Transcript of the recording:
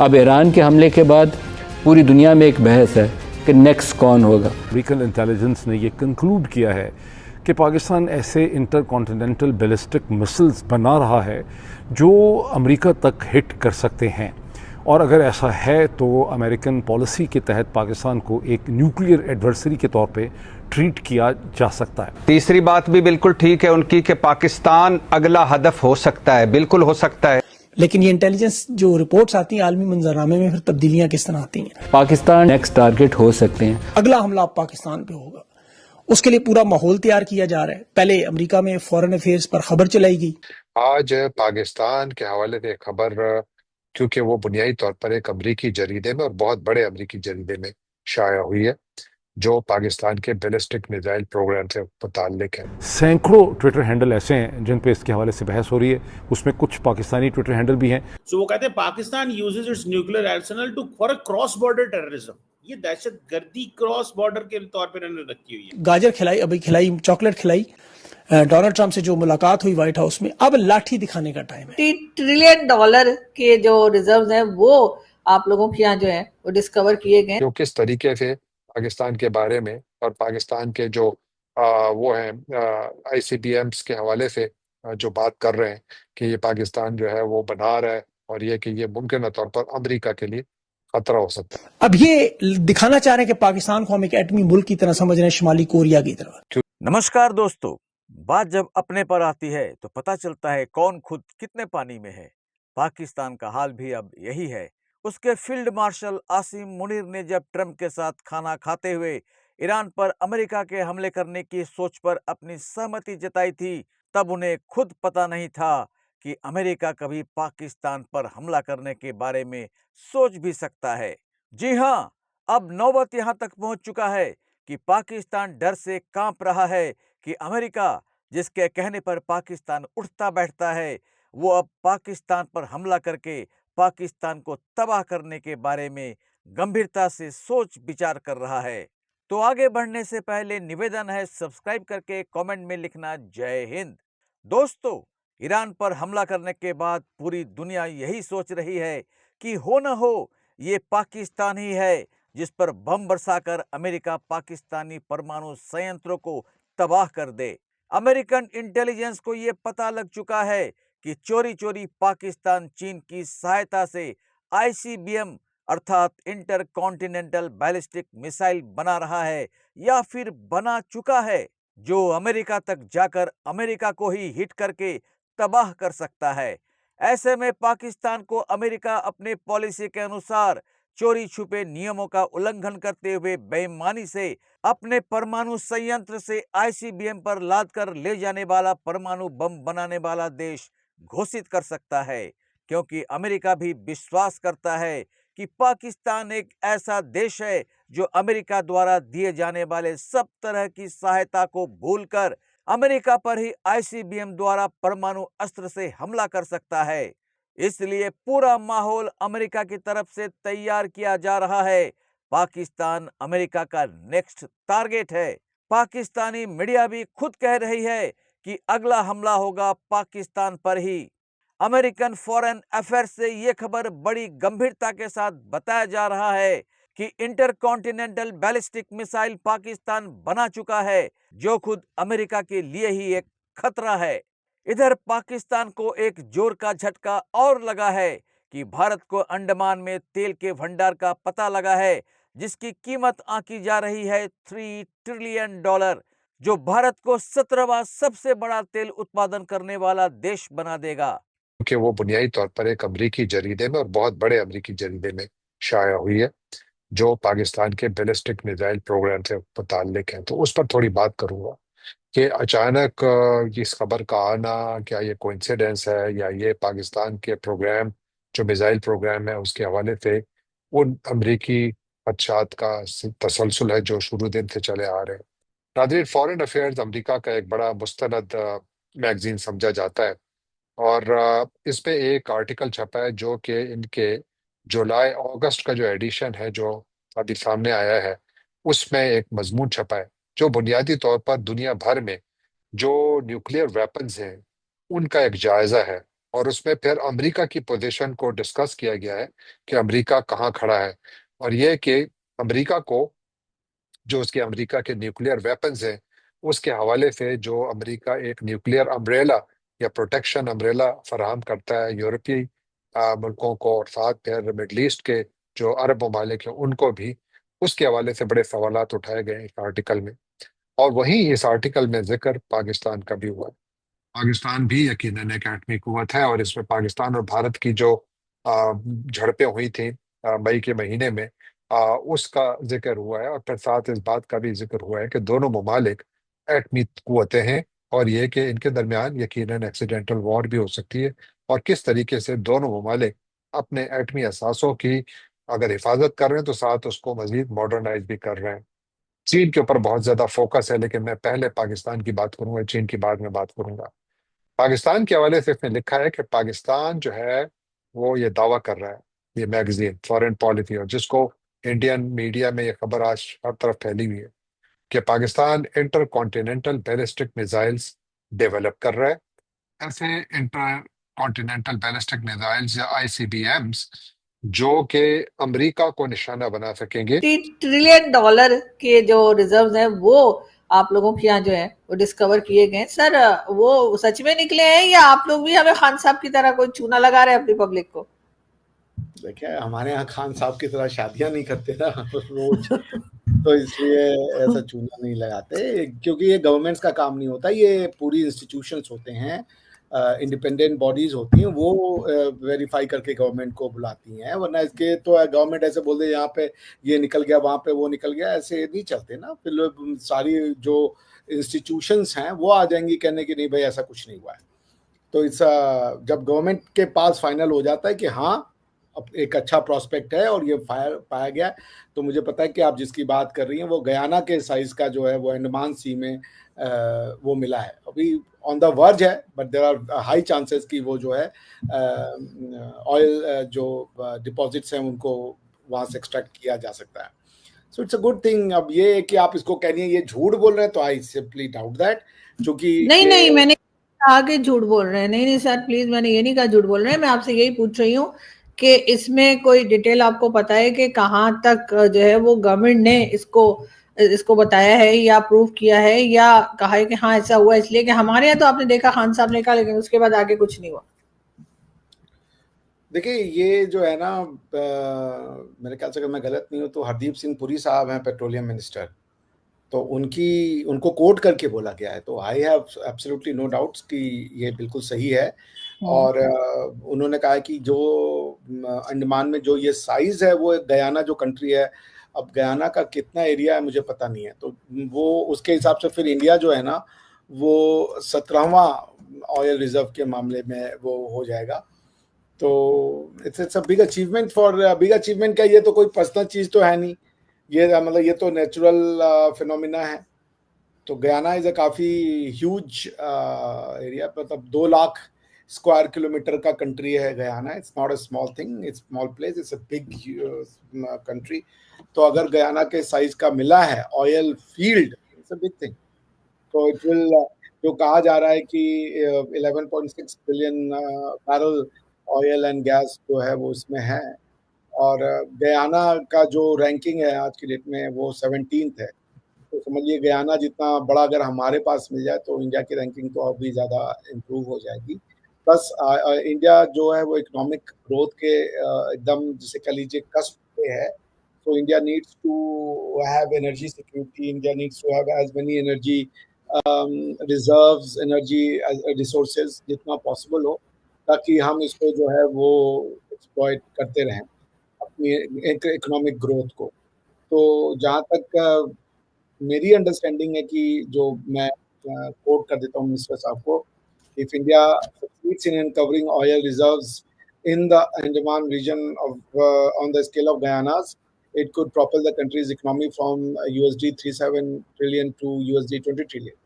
अब ईरान के हमले के बाद पूरी दुनिया में एक बहस है कि नेक्स्ट कौन होगा। अमेरिकन इंटेलिजेंस ने ये कंक्लूड किया है कि पाकिस्तान ऐसे इंटरकॉन्टिनेंटल बैलिस्टिक मिसाइल्स बना रहा है जो अमेरिका तक हिट कर सकते हैं, और अगर ऐसा है तो अमेरिकन पॉलिसी के तहत पाकिस्तान को एक न्यूक्लियर एडवर्सरी के तौर पे ट्रीट किया जा सकता है। तीसरी बात भी बिल्कुल ठीक है उनकी कि पाकिस्तान अगला हदफ हो सकता है, बिल्कुल हो सकता है। लेकिन ये इंटेलिजेंस जो रिपोर्ट्स आती हैं आलमी मंजरनामे में, फिर तब्दीलियां किस तरह आती हैं? पाकिस्तान नेक्स्ट टारगेट हो सकते हैं। अगला हमला पाकिस्तान पे होगा, उसके लिए पूरा माहौल तैयार किया जा रहा है। पहले अमेरिका में फॉरेन अफेयर्स पर खबर चलाई गई। आज पाकिस्तान के हवाले से खबर, क्योंकि वो बुनियादी तौर पर एक अमरीकी जरीदे में और बहुत बड़े अमरीकी जरीदे में शाया हुई है जो पाकिस्तान के बैलिस्टिक मिसाइल प्रोग्राम से मुताल्लिक है। सैकड़ों ट्विटर हैंडल ऐसे हैं जिन पे इसके हवाले से बहस हो रही है, उसमें कुछ पाकिस्तानी ट्विटर हैंडल भी हैं। सो वो कहते हैं Pakistan uses its nuclear arsenal to for a cross border terrorism. ये दहशतगर्दी क्रॉस बॉर्डर के तौर पर इन्होंने रखी हुई है। गाजर खिलाई, अभी खिलाई, चॉकलेट खिलाई। डोनाल्ड ट्रंप से जो मुलाकात हुई व्हाइट हाउस में, अब लाठी दिखाने का टाइम है। $30 ट्रिलियन के जो रिजर्व्स हैं वो आप लोगों के यहाँ जो है वो डिस्कवर किए गए। जो किस तरीके से पाकिस्तान के बारे में और पाकिस्तान के जो वो हैं आईसीबीएम्स के हवाले से जो बात कर रहे हैं कि ये पाकिस्तान जो है वो बना रहा है, और ये कि ये मुमकिन तौर पर अमेरिका के लिए खतरा हो सकता है। अब ये दिखाना चाह रहे हैं कि पाकिस्तान को हम एक एटमी मुल्क की तरह समझ रहे हैं, शुमाली कोरिया की तरह। नमस्कार दोस्तों, बात जब अपने पर आती है तो पता चलता है कौन खुद कितने पानी में है। पाकिस्तान का हाल भी अब यही है। उसके फील्ड मार्शल आसिम मुनीर ने जब ट्रंप के साथ खाना खाते हुए ईरान पर अमेरिका के हमले करने की सोच पर अपनी सहमति जताई थी, तब उन्हें खुद पता नहीं था कि अमेरिका कभी पाकिस्तान पर हमला करने के बारे में सोच भी सकता है। जी हाँ, अब नौबत यहाँ तक पहुँच चुका है कि पाकिस्तान डर से कांप रहा है कि अमेरिका, जिसके कहने पर पाकिस्तान उठता बैठता है, वो अब पाकिस्तान पर हमला करके पाकिस्तान को तबाह करने के बारे में गंभीरता से सोच विचार कर रहा है। तो आगे बढ़ने से पहले निवेदन है, सब्सक्राइब करके कमेंट में लिखना जय हिंद। दोस्तों, ईरान पर हमला करने के बाद पूरी दुनिया यही सोच रही है कि हो न हो ये पाकिस्तान ही है जिस पर बम बरसाकर अमेरिका पाकिस्तानी परमाणु संयंत्रों को तबाह कर दे। अमेरिकन इंटेलिजेंस को ये पता लग चुका है कि चोरी चोरी पाकिस्तान चीन की सहायता से आईसीबीएम अर्थात इंटर कॉन्टिनेंटल बैलिस्टिक मिसाइल बना रहा है या फिर बना चुका है, जो अमेरिका तक जाकर अमेरिका को ही हिट करके तबाह कर सकता है। ऐसे में पाकिस्तान को अमेरिका अपने पॉलिसी के अनुसार चोरी छुपे नियमों का उल्लंघन करते हुए बेईमानी से अपने परमाणु संयंत्र से आईसीबीएम पर लाद कर ले जाने वाला परमाणु बम बनाने वाला देश घोषित कर सकता है, क्योंकि अमेरिका भी विश्वास करता है कि पाकिस्तान एक ऐसा देश है जो अमेरिका द्वारा दिए जाने वाले सब तरह की सहायता को भूलकर अमेरिका पर ही आईसीबीएम द्वारा परमाणु अस्त्र से हमला कर सकता है। इसलिए पूरा माहौल अमेरिका की तरफ से तैयार किया जा रहा है। पाकिस्तान अमेरिका का नेक्स्ट टारगेट है। पाकिस्तानी मीडिया भी खुद कह रही है कि अगला हमला होगा पाकिस्तान पर ही। अमेरिकन फॉरेन अफेयर्स से ये खबर बड़ी गंभीरता के साथ बताया जा रहा है कि इंटरकॉन्टिनेंटल बैलिस्टिक मिसाइल पाकिस्तान बना चुका है, जो खुद अमेरिका के लिए ही एक खतरा है। इधर पाकिस्तान को एक जोर का झटका और लगा है कि भारत को अंडमान में तेल के भंडार का पता लगा है, जिसकी कीमत आंकी जा रही है $3 ट्रिलियन, जो भारत को 17वां सबसे बड़ा तेल उत्पादन करने वाला देश बना देगा। क्योंकि वो बुनियादी तौर पर एक अमरीकी जरीदे में और बहुत बड़े अमरीकी जरीदे में शाया हुई है जो पाकिस्तान के बैलिस्टिक मिसाइल प्रोग्राम से मुताल्लिक है। तो उस पर थोड़ी बात करूंगा कि अचानक इस खबर का आना, क्या ये कोइंसिडेंस है या ये पाकिस्तान के प्रोग्राम जो मिसाइल प्रोग्राम है उसके हवाले से उन अमरीकी खदशात का तसलसल है जो शुरू दिन से चले आ रहे हैं। नाज़रीन, फॉरेन अफेयर्स अमरीका का एक बड़ा मुस्तनद मैगजीन समझा जाता है, और इस पे एक आर्टिकल छपा है जो कि इनके जुलाई अगस्त का जो एडिशन है जो अभी सामने आया है, उसमें एक मजमून छपा है जो बुनियादी तौर पर दुनिया भर में जो न्यूक्लियर वेपन्स हैं उनका एक जायजा है और उसमें फिर अमेरिका की पोजीशन को डिस्कस किया गया है कि अमेरिका कहाँ खड़ा है, और ये कि अमेरिका को जो उसके अमेरिका के न्यूक्लियर वेपन्स हैं उसके हवाले से जो अमेरिका एक न्यूक्लियर अम्ब्रेला या प्रोटेक्शन अम्ब्रेला फराहम करता है यूरोपीय मुल्कों को, और साथ फिर मिडल ईस्ट के जो अरब ममालिक हैं उनको भी, उसके हवाले से बड़े सवालात उठाए गए इस आर्टिकल में। और वहीं इस आर्टिकल में जिक्र पाकिस्तान का भी हुआ है। पाकिस्तान भी यकीनन एक एटमी कुव्वत है, और इसमें पाकिस्तान और भारत की जो झड़पें हुई थी मई के महीने में, उसका जिक्र हुआ है। और फिर साथ इस बात का भी जिक्र हुआ है कि दोनों ममालिक एटमी कुव्वतें हैं, और ये कि इनके दरमियान यकीनन एक्सीडेंटल वॉर भी हो सकती है, और किस तरीके से दोनों ममालिक अपने एटमी असासों की अगर हिफाजत कर रहे हैं तो साथ उसको मजीद मॉडर्नाइज भी कर रहे हैं। चीन के ऊपर बहुत ज्यादा फोकस है, लेकिन मैं पहले पाकिस्तान की बात करूंगा, चीन की बाद में बात करूंगा। पाकिस्तान के हवाले से इसने लिखा है कि पाकिस्तान जो है वो ये दावा कर रहा है, ये मैगजीन फॉरेन पॉलिसी, और जिसको इंडियन मीडिया में ये खबर आज हर तरफ फैली हुई है कि Pakistan inter continental ballistic missiles develop कर रहा है। ऐसे इंटर कॉन्टिनेंटल बैलिस्टिक मिसाइल्स या आईसीबीएम्स जो कि अमेरिका को निशाना बना सकेंगे। $30 ट्रिलियन के जो रिजर्व्स हैं वो आप लोगों के यहाँ जो है वो डिस्कवर किए गए। सर वो सच में निकले हैं या आप लोग भी हमें खान साहब की तरह कोई चूना लगा रहे हैं अपनी पब्लिक को? देखिए, हमारे यहाँ खान साहब की तरह शादियां नहीं करते ना रोज, तो इसलिए ऐसा चूना नहीं लगाते, क्योंकि ये गवर्नमेंट्स का काम नहीं होता, ये पूरी इंस्टीट्यूशंस होते हैं, इंडिपेंडेंट बॉडीज होती हैं, वो वेरीफाई करके गवर्नमेंट को बुलाती हैं। वरना इसके तो गवर्नमेंट ऐसे बोल दे यहाँ पे ये निकल गया, वहाँ पे वो निकल गया, ऐसे नहीं चलते ना। फिर सारी जो इंस्टीट्यूशंस हैं वो आ जाएंगी कहने की नहीं भाई ऐसा कुछ नहीं हुआ है। तो इस जब गवर्नमेंट के पास फाइनल हो जाता है कि हाँ अब एक अच्छा प्रोस्पेक्ट है और ये फायर पाया गया, तो मुझे पता है कि आप जिसकी बात कर रही हैं वो गयाना के साइज का जो है वो अंडमान सी में वो मिला है। अभी ऑन द वर्ज है, but there are high chances कि वो जो है ऑयल जो डिपॉजिट्स हैं उनको वहां से एक्सट्रैक्ट किया जा सकता है। So it's a good thing. अब ये कि आप इसको कह ये झूठ बोल रहे हैं, तो आई सिंपली डाउट दैट, क्योंकि नहीं मैंने कहा कि झूठ बोल रहे हैं, नहीं सर प्लीज, मैंने ये नहीं कहा झूठ बोल रहे हैं। मैं आपसे यही पूछ रही हूँ कि इसमें कोई डिटेल आपको पता है कि कहाँ तक जो है वो गवर्नमेंट ने इसको बताया है या प्रूव किया है या कहा है कि हाँ ऐसा हुआ इसलिए कि हमारे यहाँ तो आपने देखा खान साहब ने कहा, लेकिन उसके बाद आगे कुछ नहीं हुआ। देखिए ये जो है ना, मेरे ख्याल से अगर मैं गलत नहीं हूँ तो हरदीप सिंह पुरी साहब हैं पेट्रोलियम मिनिस्टर, तो उनको कोट करके बोला गया है। तो I have absolutely no doubts कि ये बिल्कुल सही है। और उन्होंने कहा कि जो अंडमान में जो ये साइज है वो गयाना जो कंट्री है, अब गयाना का कितना एरिया है मुझे पता नहीं है, तो वो उसके हिसाब से फिर इंडिया जो है ना वो 17वां ऑयल रिजर्व के मामले में वो हो जाएगा। तो it's a big achievement big achievement का ये तो कोई पर्सनल चीज तो है नहीं, ये मतलब ये तो नेचुरल फिनोमिना है। तो गयाना इज अ काफी ह्यूज एरिया, मतलब 2 लाख स्क्वायर किलोमीटर का कंट्री है Guyana. It's not a small thing, it's small place, it's a big country. तो अगर गयाना के साइज का मिला है oil field, it's a big thing. तो इट विल, जो कहा जा रहा है कि 11.6 billion barrel oil and gas जो है वो इसमें है, और गयाना का जो रैंकिंग है आज की डेट में वो 17th है। तो समझिए गयाना जितना बड़ा अगर हमारे पास मिल जाए तो इंडिया की रैंकिंग तो और भी ज़्यादा इम्प्रूव हो जाएगी। प्लस इंडिया जो है वो इकोनॉमिक ग्रोथ के एकदम जिसे कह लीजिए कस्प पे है। तो India needs to have energy security, India needs to have as many energy reserves, energy resources जितना पॉसिबल हो, ताकि हम इसको जो है वो एक्सप्लॉइट करते रहें अपनी इकोनॉमिक ग्रोथ को। तो जहाँ तक मेरी अंडरस्टैंडिंग है कि जो मैं कोट कर देता हूँ मिनिस्टर साहब को, if India succeeds in uncovering oil reserves in the Andaman region of on the scale of Guyana's, it could propel the country's economy from USD 37 trillion to USD 20 trillion.